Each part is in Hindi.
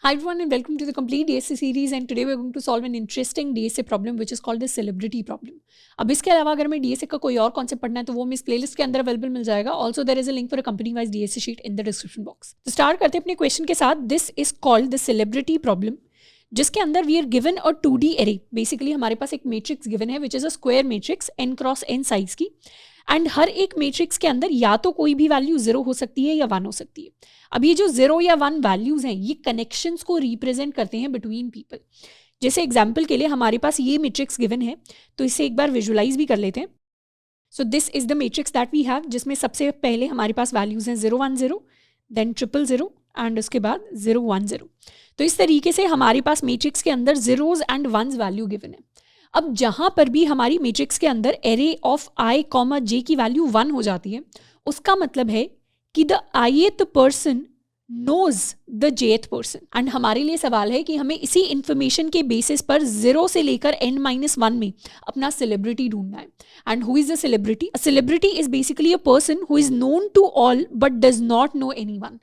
Hi everyone and welcome to the complete DSA series and today we're going to solve an interesting DSA problem which is called the celebrity problem. अब इसके अलावा अगर हमें DSA का कोई और कॉन्सेप्ट पढ़ना है तो वो हमें इस प्लेलिस्ट के अंदर अवेलेबल मिल जाएगा. Also there is a link for a company wise DSA sheet in the description box. तो स्टार्ट करते हैं अपने क्वेश्चन के साथ. This is called the celebrity problem जिसके अंदर we are given a 2D array. Basically हमारे पास एक मैट्रिक्स गिवन है which is a square matrix n cross n size की एंड हर एक मैट्रिक्स के अंदर या तो कोई भी वैल्यू 0 हो सकती है या 1 हो सकती है. अब ये जो 0 या 1 वैल्यूज हैं ये कनेक्शंस को रिप्रेजेंट करते हैं बिटवीन पीपल. जैसे एग्जांपल के लिए हमारे पास ये मैट्रिक्स गिवन है तो इसे एक बार विजुलाइज भी कर लेते हैं. So this is the matrix that we have जिसमें सबसे पहले हमारे पास वैल्यूज हैं 0 1 0 देन 0 0 एंड उसके बाद 0 1 0. तो इस तरीके से हमारे पास मैट्रिक्स के अंदर zeros and ones value given है. अब जहां पर भी हमारी मैट्रिक्स के अंदर array of I comma J की वैल्यू 1 हो जाती है उसका मतलब है कि the ith person knows the jth person. And हमारे लिए सवाल है कि हमें इसी इंफॉर्मेशन के बेसिस पर 0 से लेकर n-1 में अपना सेलिब्रिटी ढूंढना है. And who is the celebrity? A celebrity is basically a person who is known to all but does not know anyone.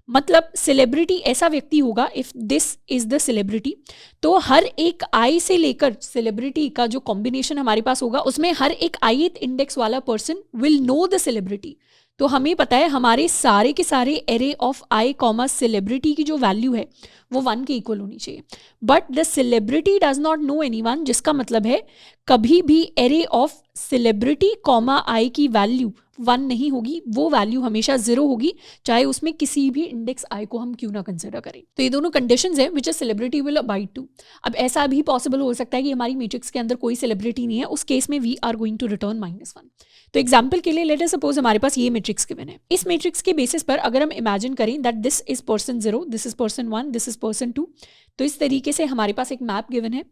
मतलब सेलिब्रिटी ऐसा व्यक्ति होगा if this is the celebrity तो हर एक आई से लेकर सेलिब्रिटी का जो कॉम्बिनेशन हमारे पास होगा उसमें हर एक ith इंडेक्स वाला person will know the celebrity. तो हमें पता है हमारे सारे के सारे array of I comma celebrity की जो वैल्यू है वो 1 के इक्वल होनी चाहिए. But the celebrity does not know anyone जिसका मतलब है कभी भी एरे ऑफ सेलिब्रिटी कॉमा आई की वैल्यू 1 नहीं होगी. वो वैल्यू हमेशा 0 होगी चाहे उसमें किसी भी इंडेक्स आई को हम क्यों ना कंसिडर करें. तो ये दोनों कंडीशंस हैं which a celebrity will abide to. अब ऐसा भी पॉसिबल हो सकता है कि हमारी मैट्रिक्स के अंदर कोई सेलिब्रिटी नहीं है. उस केस में we are going to return -1. तो एग्जाम्पल के लिए लेट अस सपोज हमारे पास ये मैट्रिक्स गिवन है. इस मैट्रिक्स के बेसिस पर अगर हम इमेजिन करें that this is person 0, this is person 1, this is person 2 तो इस तरीके से हमारे पास एक मैप गिवन है.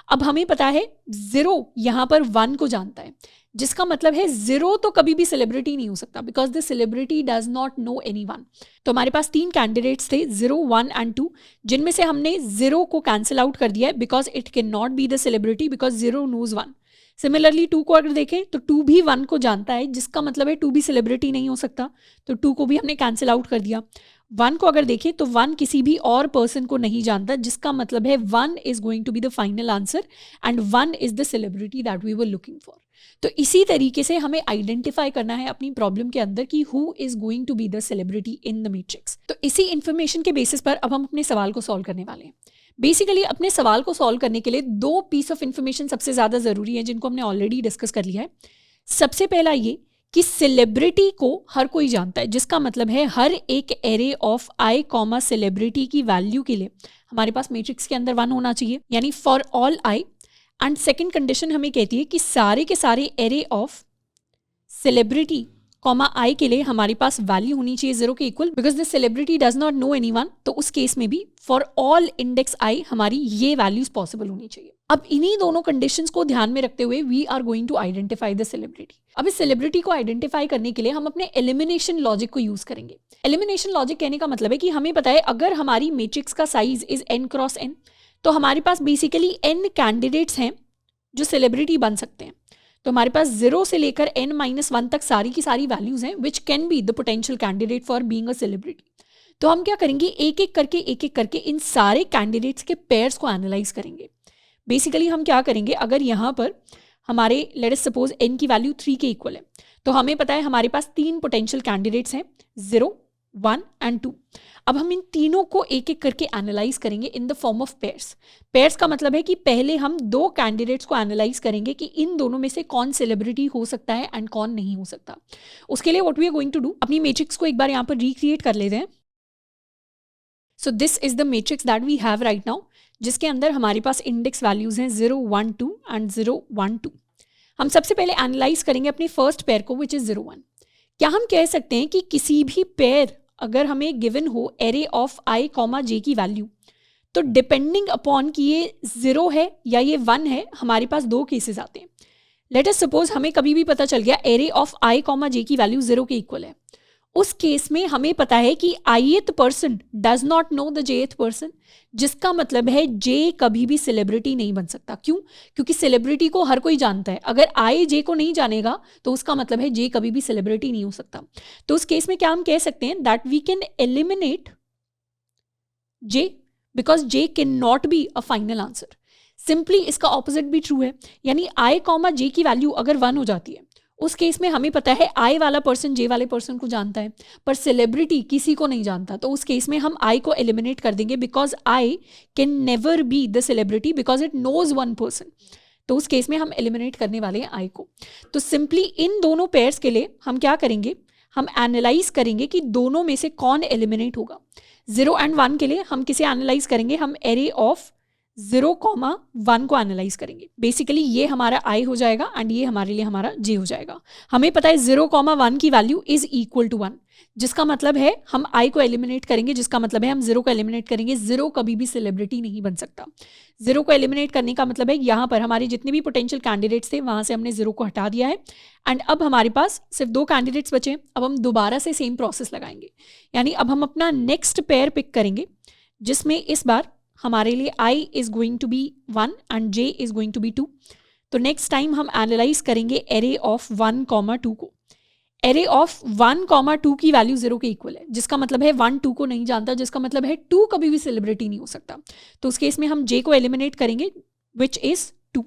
अब हमें पता है 0 यहाँ पर 1 को जानता है जिसका मतलब है 0 तो कभी भी सेलिब्रिटी नहीं हो सकता because the celebrity does not know anyone. तो हमारे पास 3 कैंडिडेट्स थे 0 1 एंड 2 जिनमें से हमने 0 को कैंसिल आउट कर दिया है because it can not be the celebrity because 0 knows 1. Similarly 2 को अगर देखें तो 2 भी 1 को जानता है जिसका मतलब है 2 भी सेलिब्रिटी नहीं हो सकता तो 2 को भी हमने कैंसिल आउट कर दिया. 1 को अगर देखें तो 1 किसी भी और पर्सन को नहीं जानता जिसका मतलब है 1 is going to be the final answer and 1 is the celebrity that we were looking for. तो इसी तरीके से हमें आइडेंटिफाई करना है अपनी प्रॉब्लम के अंदर कि who is going to be the celebrity in the matrix. तो इसी इंफॉर्मेशन के बेसिस पर अब हम अपने सवाल को सॉल्व करने वाले हैं. बेसिकली अपने सवाल को सॉल्व करने के लिए 2 पीस ऑफ इंफॉर्मेशन सबसे ज़्यादा ज़रूरी है जिनको हमने ऑलरेडी डिस्कस कर लिया है. सबसे पहला ये कि सेलिब्रिटी को हर कोई जानता है जिसका मतलब है हर एक array of I comma celebrity की वैल्यू के लिए हमारे पास मैट्रिक्स के अंदर 1 होना चाहिए यानी for all I. And second condition हमें कहती है कि सारे के सारे एरे ऑफ सेलिब्रिटी कॉमा आई के लिए हमारे पास वैल्यू होनी चाहिए 0 के equal because the celebrity does not know anyone. तो उस केस में भी फॉर ऑल इंडेक्स आई हमारी ये वैल्यूज पॉसिबल होनी चाहिए. अब इन्हीं दोनों कंडीशंस को ध्यान में रखते हुए we are going to identify the celebrity. अब इस सेलिब्रिटी को आइडेंटिफाई करने के लिए हम अपने एलिमिनेशन लॉजिक को यूज करेंगे. एलिमिनेशन लॉजिक कहने का मतलब है कि हमें पता है अगर हमारी मैट्रिक्स का size is n cross n तो हमारे पास बेसिकली n कैंडिडेट्स हैं जो सेलिब्रिटी बन सकते हैं. तो हमारे पास 0 से लेकर n-1 तक सारी की सारी वैल्यूज हैं which can be the potential candidate for being a celebrity. तो हम क्या करेंगे एक एक करके इन सारे कैंडिडेट्स के पेयर्स को एनालाइज करेंगे. बेसिकली हम क्या करेंगे अगर यहाँ पर हमारे लेट अस सपोज n की वैल्यू 3 के इक्वल है तो हमें पता है हमारे पास 3 पोटेंशियल कैंडिडेट्स हैं 0 1 एंड 2. अब हम इन तीनों को एक एक करके एनालाइज करेंगे in the form of pairs. Pairs का मतलब है कि पहले हम 2 कैंडिडेट्स को एनालाइज करेंगे कि इन दोनों में से कौन सेलिब्रिटी हो सकता है एंड कौन नहीं हो सकता. उसके लिए what we are going to do अपनी मैट्रिक्स को एक बार यहाँ पर रिक्रिएट कर लेते हैं. So this is the matrix that we have right now जिसके अंदर हमारे पास इंडेक्स वैल्यूज हैं 0 1 2 एंड 0 1 2. हम सबसे पहले एनालाइज करेंगे अपनी फर्स्ट पेयर को विच इज 0 1. क्या हम कह सकते हैं कि किसी भी पेयर अगर हमें गिवन हो array of I comma J की वैल्यू तो डिपेंडिंग अपॉन कि ये 0 है या ये 1 है हमारे पास 2 केसेस आते हैं. लेट अस सपोज हमें कभी भी पता चल गया array of I comma J की वैल्यू 0 के इक्वल है. उस केस में हमें पता है कि ith person does not know the jth person जिसका मतलब है जे कभी भी सेलिब्रिटी नहीं बन सकता. क्यों? क्योंकि सेलिब्रिटी को हर कोई जानता है. अगर आई जे को नहीं जानेगा तो उसका मतलब है जे कभी भी सेलिब्रिटी नहीं हो सकता. तो उस केस में क्या हम कह सकते हैं that we can eliminate J because J can not be a final answer. Simply इसका ऑपोजिट भी ट्रू है, यानी आई कॉमा जे की वैल्यू अगर 1 हो जाती है, उस केस में हमें पता है आई वाला पर्सन जे वाले पर्सन को जानता है, पर सेलिब्रिटी किसी को नहीं जानता, तो उस केस में हम आई को एलिमिनेट कर देंगे, because I can never be the celebrity because it knows one person. तो उस केस में हम एलिमिनेट करने वाले हैं आई को। तो सिंपली इन दोनों पेयर्स के लिए हम क्या करेंगे, हम एनालाइज करेंगे कि दोनों में से कौन एलिमिनेट होगा। 0 and 1 के लिए हम किसे एनालाइज करेंगे, हम एरे ऑफ 0,1 को एनालाइज करेंगे। बेसिकली ये हमारा आई हो जाएगा एंड ये हमारे लिए हमारा जे हो जाएगा। हमें पता है 0,1 की वैल्यू इज इक्वल टू 1, जिसका मतलब है हम आई को एलिमिनेट करेंगे, जिसका मतलब है हम 0 को एलिमिनेट करेंगे। 0 कभी भी सेलिब्रिटी नहीं बन सकता। 0 को एलिमिनेट करने का मतलब है यहाँ पर हमारे जितने भी पोटेंशियल कैंडिडेट्स थे वहाँ से हमने 0 को हटा दिया है एंड अब हमारे पास सिर्फ 2 कैंडिडेट्स बचे। अब हम दोबारा से सेम प्रोसेस लगाएंगे, यानी अब हम अपना नेक्स्ट पेयर पिक करेंगे, जिसमें इस बार हमारे लिए i is going to be 1 and j is going to be 2। तो नेक्स्ट टाइम हम एनालाइज करेंगे एरे ऑफ 1,2 को। एरे ऑफ 1,2 की वैल्यू 0 के इक्वल है, जिसका मतलब है 1 2 को नहीं जानता, जिसका मतलब है 2 कभी भी सेलिब्रिटी नहीं हो सकता। तो उस केस में हम j को एलिमिनेट करेंगे विच इज 2।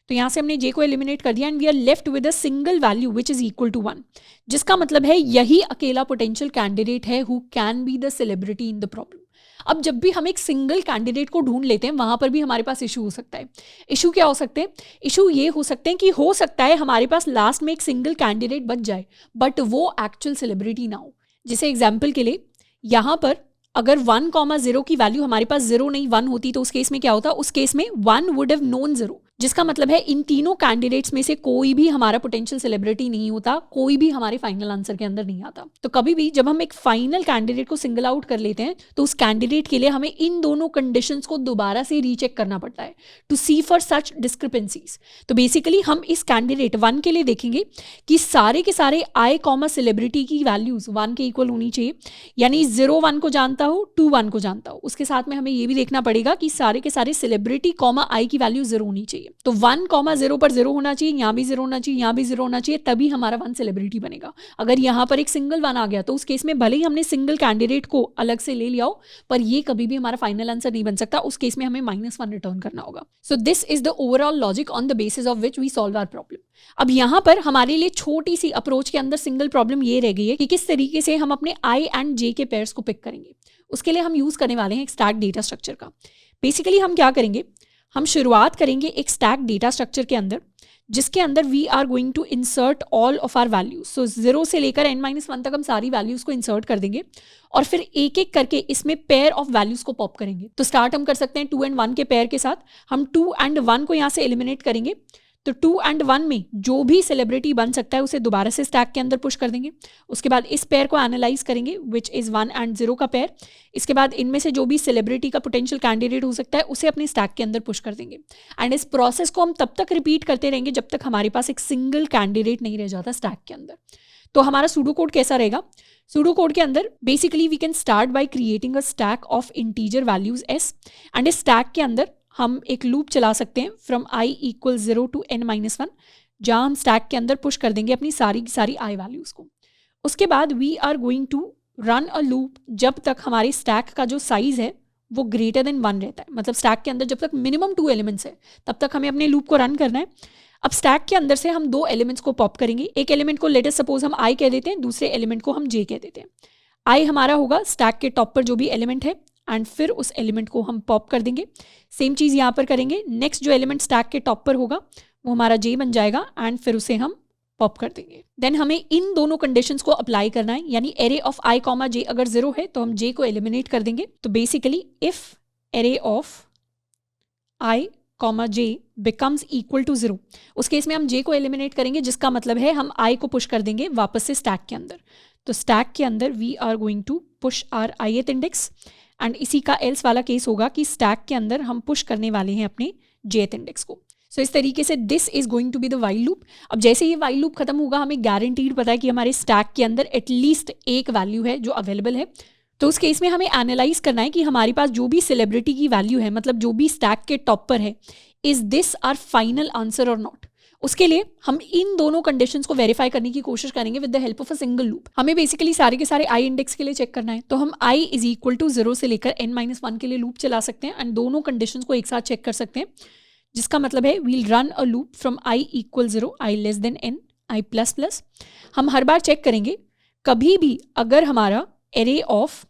तो यहाँ से हमने j को एलिमिनेट कर दिया and we are left with a single value which is equal to 1, जिसका मतलब है यही अकेला पोटेंशियल कैंडिडेट है who can be the celebrity in the problem. अब जब भी हम एक सिंगल कैंडिडेट को ढूंढ लेते हैं वहां पर भी हमारे पास इशू हो सकता है। इशू क्या हो सकते हैं, इशू ये हो सकते हैं कि हो सकता है हमारे पास लास्ट में एक सिंगल कैंडिडेट बच जाए बट वो एक्चुअल सेलिब्रिटी ना हो। जैसे एग्जाम्पल के लिए यहाँ पर अगर 1,0 की वैल्यू हमारे पास 0 नहीं 1 होती, तो उस केस में क्या होता, उस केस में 1 वुड हैव नोन 0, जिसका मतलब है इन तीनों कैंडिडेट्स में से कोई भी हमारा पोटेंशियल सेलिब्रिटी नहीं होता, कोई भी हमारे फाइनल आंसर के अंदर नहीं आता। तो कभी भी जब हम एक फाइनल कैंडिडेट को सिंगल आउट कर लेते हैं तो उस कैंडिडेट के लिए हमें इन दोनों कंडीशंस को दोबारा से रीचेक करना पड़ता है to see for such discrepancies. तो बेसिकली हम इस कैंडिडेट 1 के लिए देखेंगे कि सारे के सारे आई कॉमा सेलिब्रिटी की वैल्यूज 1 के इक्वल होनी चाहिए, यानी 0 1 को जानता हो, 2 1 को जानता हो। उसके साथ में हमें ये भी देखना पड़ेगा कि सारे के सारे सेलिब्रिटी कॉमा आई की वैल्यू 0 होनी चाहिए। तो 1,0 पर 0 होना चाहिए, यहाँ भी 0 होना चाहिए, यहाँ भी 0 होना चाहिए, तभी हमारा 1 सेलिब्रिटी बनेगा। अगर यहाँ पर एक सिंगल 1 आ गया तो उस केस में भले ही हमने सिंगल कैंडिडेट को अलग से ले लिया हो, पर ये कभी भी हमारा फाइनल आंसर नहीं बन सकता। उस केस में हमें -1 रिटर्न करना होगा। So this is the overall logic on the basis of which we solve our problem. अब यहाँ पर हमारे लिए छोटी सी अप्रोच के अंदर सिंगल प्रॉब्लम ये रह गई है कि किस तरीके से हम अपने आई एंड जे के पेयर्स को पिक करेंगे। उसके लिए हम यूज करने वाले हैं एक स्टैक डेटा स्ट्रक्चर का। बेसिकली हम क्या करेंगे, हम शुरुआत करेंगे एक स्टैक डेटा स्ट्रक्चर के अंदर, जिसके अंदर we are going to insert all of our values. So 0 से लेकर n-1 तक हम सारी वैल्यूज को इंसर्ट कर देंगे और फिर एक एक करके इसमें पेयर ऑफ वैल्यूज को पॉप करेंगे। तो स्टार्ट हम कर सकते हैं 2 and 1 के पेयर के साथ। हम 2 and 1 को यहाँ से एलिमिनेट करेंगे, तो 2 and 1 में जो भी सेलिब्रिटी बन सकता है उसे दोबारा से स्टैक के अंदर पुश कर देंगे। उसके बाद इस पेयर को एनालाइज करेंगे विच इज़ 1 and 0 का पेयर। इसके बाद इनमें से जो भी सेलिब्रिटी का पोटेंशियल कैंडिडेट हो सकता है उसे अपने स्टैक के अंदर पुश कर देंगे। एंड इस प्रोसेस को हम तब तक रिपीट करते रहेंगे जब तक हमारे पास एक सिंगल कैंडिडेट नहीं रह जाता स्टैक के अंदर। तो हमारा सूडो कोड कैसा रहेगा, सूडो कोड के अंदर basically we can start by creating a stack of integer values s, and इस स्टैक के अंदर हम एक लूप चला सकते हैं फ्रॉम i = 0 to n-1, जहाँ हम स्टैक के अंदर पुश कर देंगे अपनी सारी की सारी i वैल्यूज़ को। उसके बाद we are going to run a loop जब तक हमारे स्टैक का जो साइज़ है वो ग्रेटर देन 1 रहता है। मतलब स्टैक के अंदर जब तक मिनिमम 2 एलिमेंट्स है तब तक हमें अपने लूप को रन करना है। अब स्टैक के अंदर से हम 2 एलिमेंट्स को पॉप करेंगे। एक एलिमेंट को लेट अस सपोज हम i कह देते हैं, दूसरे एलिमेंट को हम j कह देते हैं। i हमारा होगा स्टैक के टॉप पर जो भी एलिमेंट है एंड फिर उस एलिमेंट को हम पॉप कर देंगे। सेम चीज़ यहाँ पर करेंगे। नेक्स्ट जो एलिमेंट स्टैक के टॉप पर होगा वो हमारा j बन जाएगा एंड फिर उसे हम पॉप कर देंगे। देन हमें इन दोनों कंडीशंस को अप्लाई करना है, यानी array of i comma j अगर 0 है तो हम j को एलिमिनेट कर देंगे। तो basically if array of i comma j becomes equal to 0, उस केस में हम j को एलिमिनेट करेंगे, जिसका मतलब है हम i को पुश कर देंगे वापस से स्टैक के अंदर। तो स्टैक के अंदर we are going to push our ith index and इसी का एल्स वाला केस होगा कि स्टैक के अंदर हम पुश करने वाले हैं अपने jth इंडेक्स को। सो इस तरीके से this is going to be the while loop. अब जैसे ये वाइल लूप खत्म होगा हमें गारंटीड पता है कि हमारे स्टैक के अंदर एटलीस्ट एक वैल्यू है जो अवेलेबल है। तो उस केस में हमें एनालाइज करना है कि हमारे पास जो भी सेलिब्रिटी की वैल्यू है, मतलब जो भी स्टैक के टॉप पर है, is this our final answer और नॉट। उसके लिए हम इन दोनों कंडीशंस को वेरीफाई करने की कोशिश करेंगे with the help of a single loop. हमें बेसिकली सारे के सारे आई इंडेक्स के लिए चेक करना है, तो हम आई इज इक्वल टू 0 से लेकर n-1 के लिए लूप चला सकते हैं एंड दोनों कंडीशंस को एक साथ चेक कर सकते हैं, जिसका मतलब है we'll run a loop from i equal 0, i less than n, i plus plus. हम हर बार चेक करेंगे, कभी भी अगर हमारा array of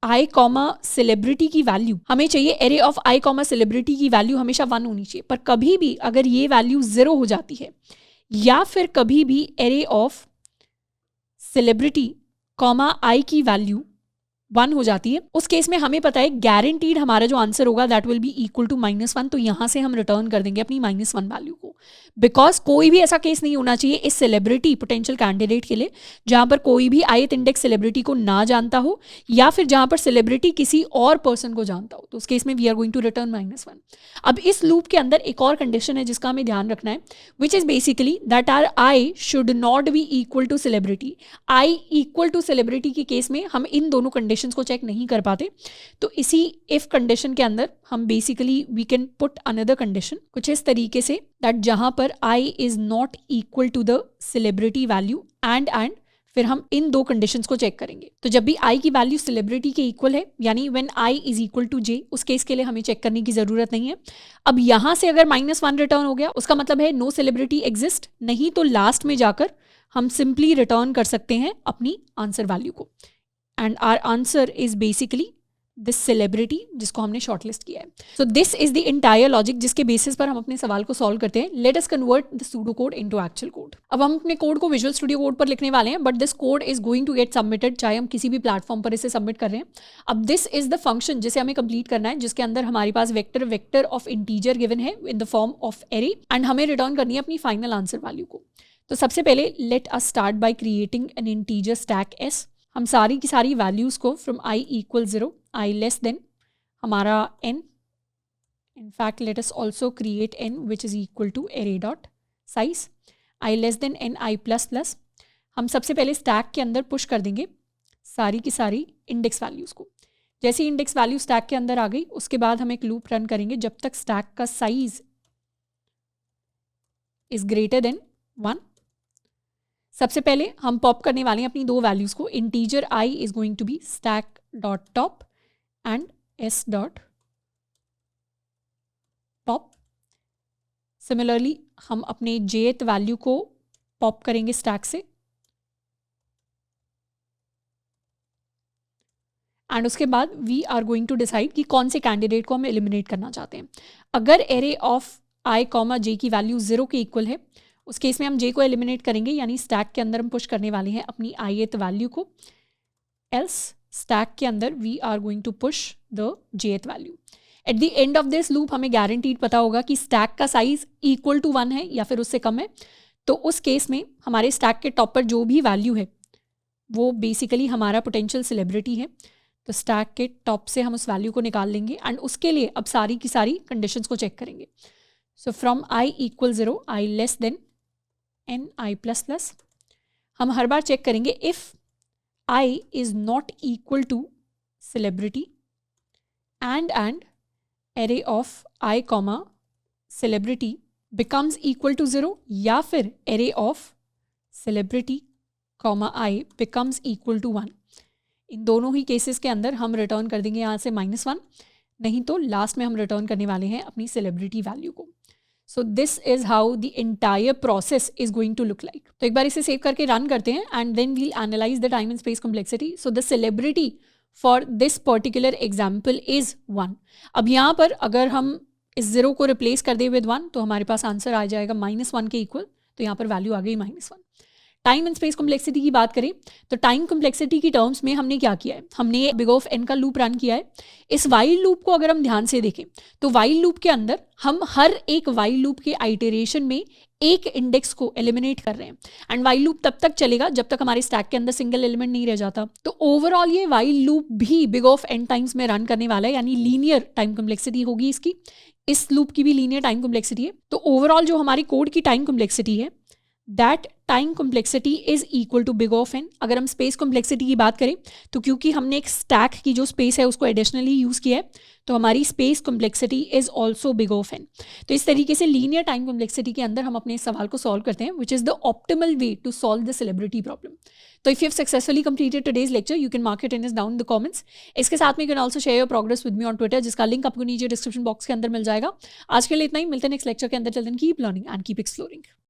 I comma celebrity की वैल्यू हमें चाहिए, array of I comma celebrity की वैल्यू हमेशा 1 होनी चाहिए, पर कभी भी अगर ये वैल्यू 0 हो जाती है या फिर कभी भी एरे ऑफ सेलिब्रिटी कॉमा आई की वैल्यू 1 हो जाती है, उस केस में हमें पता है गारंटीड हमारा जो आंसर होगा that will be equal to -1। तो यहां से हम रिटर्न कर देंगे अपनी -1 वैल्यू को, बिकॉज कोई भी ऐसा केस नहीं होना चाहिए इस सेलिब्रिटी पोटेंशियल कैंडिडेट के लिए जहां पर कोई भी ith इंडेक्स सेलिब्रिटी को ना जानता हो या फिर जहां पर सेलिब्रिटी किसी और पर्सन को जानता हो, तो उस केस में we are going to return -1। अब इस लूप के अंदर एक और कंडीशन है जिसका हमें ध्यान रखना है, which is basically that our I should not be equal to celebrity. I equal to celebrity के केस में हम इन दोनों कंडीशंस को चेक नहीं कर पाते, तो इसी इफ कंडीशन के अंदर हम basically we can put another condition कुछ इस तरीके से दैट जहां पर i is not equal to the celebrity value and फिर हम इन दो कंडीशंस को चेक करेंगे। तो जब भी i की वैल्यू सेलिब्रिटी के इक्वल है, यानी when i is equal to j, उस केस के लिए हमें चेक करने की जरूरत नहीं है। अब यहां से अगर -1 रिटर्न हो गया उसका मतलब है नो सेलिब्रिटी एग्जिस्ट, नहीं तो लास्ट में जाकर हम सिंपली रिटर्न कर सकते हैं अपनी आंसर वैल्यू को, and our answer is basically this celebrity जिसको हमने शॉर्टलिस्ट किया है। So this is the entire logic जिसके बेसिस पर हम अपने सवाल को सॉल्व करते हैं। Let us convert the pseudo code into actual code. अब हम अपने कोड को विजुअल स्टूडियो कोड पर लिखने वाले हैं, but this code is going to get submitted, चाहे हम किसी भी प्लेटफॉर्म पर इसे सबमिट कर रहे हैं। अब दिस इज द फंक्शन जिसे हमें कंप्लीट करना है, जिसके अंदर हमारे पास वेक्टर ऑफ इंटीजर गिवन है in the form of array, and हमें रिटर्न करनी है अपनी फाइनल आंसर वैल्यू को। तो सबसे पहले let us start by creating an integer stack s। हम सारी की सारी वैल्यूज को from i equal 0, i less then हमारा n, in fact let us also create n which is equal to array dot size, i less than n i plus plus। हम सबसे पहले स्टैक के अंदर पुश कर देंगे सारी की सारी इंडेक्स वैल्यूज को। जैसे ही इंडेक्स वैल्यू स्टैक के अंदर आ गई उसके बाद हम एक लूप रन करेंगे जब तक स्टैक का साइज इज ग्रेटर देन 1। सबसे पहले हम पॉप करने वाले हैं अपनी दो वैल्यूज को, integer i is going to be stack dot top and s dot pop. Similarly हम अपने jth वैल्यू को पॉप करेंगे स्टैक से, एंड उसके बाद we are going to decide कि कौन से कैंडिडेट को हम एलिमिनेट करना चाहते हैं। अगर array of i comma j की वैल्यू 0 के इक्वल है उस केस में हम j को एलिमिनेट करेंगे, यानी स्टैक के अंदर हम पुश करने वाले हैं अपनी ith वैल्यू को, एल्स स्टैक के अंदर we are going to push the jth value. At the end of this loop हमें गारंटीड पता होगा कि स्टैक का साइज इक्वल टू 1 है या फिर उससे कम है, तो उस केस में हमारे स्टैक के टॉप पर जो भी वैल्यू है वो बेसिकली हमारा पोटेंशियल सेलिब्रिटी है। तो स्टैक के टॉप से हम उस वैल्यू को निकाल लेंगे एंड उसके लिए अब सारी की सारी कंडीशंस को चेक करेंगे। So from i equal 0, i less than n i plus plus. हम हर बार चेक करेंगे if i is not equal to celebrity and array of i comma celebrity becomes equal to 0, या फिर array of celebrity comma i becomes equal to 1। इन दोनों ही केसेस के अंदर हम रिटर्न कर देंगे यहाँ से -1, नहीं तो लास्ट में हम रिटर्न करने वाले हैं अपनी सेलिब्रिटी वैल्यू को। So this is how the entire process is going to look like. तो एक बार इसे सेव करके रन करते हैं and then we'll analyse the time and space complexity. So the celebrity for this particular example is 1। अब यहाँ पर अगर हम इस 0 को रिप्लेस कर दे विद 1 तो हमारे पास आंसर आ जाएगा -1 के इक्वल, तो यहाँ पर वैल्यू आ गई -1। टाइम एंड स्पेस कॉम्प्लेक्सिटी की बात करें तो टाइम कॉम्प्लेक्सिटी की टर्म्स में हमने क्या किया है, हमने बिग ऑफ n का लूप रन किया है। इस वाइल लूप को अगर हम ध्यान से देखें तो वाइल लूप के अंदर हम हर एक वाइल लूप के आइटरेशन में एक इंडेक्स को एलिमिनेट कर रहे हैं, एंड वाइल लूप तब तक चलेगा जब तक हमारे स्टैक के अंदर सिंगल एलिमेंट नहीं रह जाता। तो ओवरऑल ये वाइल लूप भी बिग ऑफ n टाइम्स में रन करने वाला है, यानी लीनियर टाइम कॉम्प्लेक्सिटी होगी इसकी। इस लूप की भी लीनियर टाइम कॉम्प्लेक्सिटी है। तो ओवरऑल जो हमारी कोड की टाइम कॉम्प्लेक्सिटी है that time complexity is equal to big of N. अगर हम स्पेस कॉम्प्लेक्सिटी की बात करें तो क्योंकि हमने एक स्टैक की जो स्पेस है उसको एडिशनली यूज़ किया है तो हमारी space complexity is also big of N. तो इस तरीके से लीनियर टाइम कॉम्प्लेक्सिटी के अंदर हम अपने इस सवाल को सॉल्व करते हैं which is the optimal way to solve the celebrity problem. तो if you have successfully completed today's lecture you can mark it in down in the comments. इसके साथ में you can also share your progress with me on Twitter जिसका लिंक आपको नीचे डिस्क्रिप्शन बॉक्स के अंदर मिल जाएगा। आज के लिए इतना ही, मिलते हैं नेक्स्ट लेक्चर के अंदर। Till then keep learning and keep exploring.